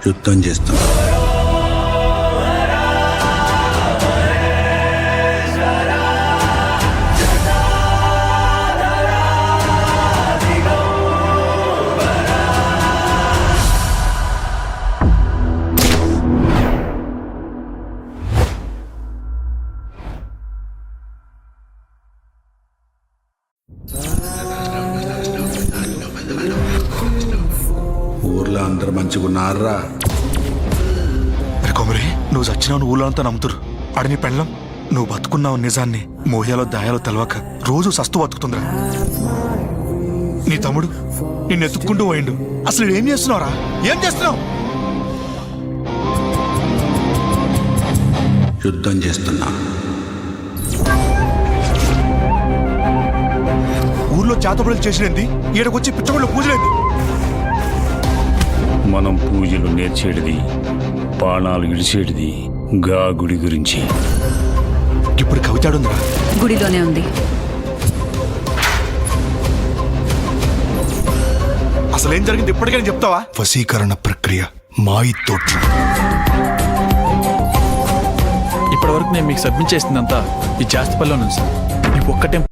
యుద్ధం చేస్తాం. ఊర్లో అందరు మంచిగున్నారా? కొమరి, నువ్వు చచ్చినావు ఊళ్ళో అంతా నమ్ముతురు. అడని పెళ్ళం నువ్వు బతుకున్నావు నిజాన్ని మోహ్యాలో దాయాలో తెలవక రోజు సస్తు బతుకుతుందిరా. నీ తమ్ముడు నిన్ను ఎత్తుక్కుంటూ పోయిండు. అసలు ఏం చేస్తున్నావురా? ఏం చేస్తున్నావు? యుద్ధం చేస్తున్నా. ఊర్లో చేతబడులు చేసినది ఈడకొచ్చి పిచ్చగొళ్ళు పూజలేంది? మనం పూజలు నేర్చేటిది, బాణాలు ఇడిచేటిది గా గుడి గురించి. ఇప్పుడు కవితాడుందిరా? గుడిలోనే ఉంది. అసలేం జరిగింది ఇప్పటికైనా చెప్తావా? వశీకరణ ప్రక్రియ మాయితోటి. ఇప్పటివరకు నేను మీకు సబ్మిట్ చేసిందంతా ఈ జాస్తిపల్లిలో ఉంది సార్. ఈ ఒక్కటే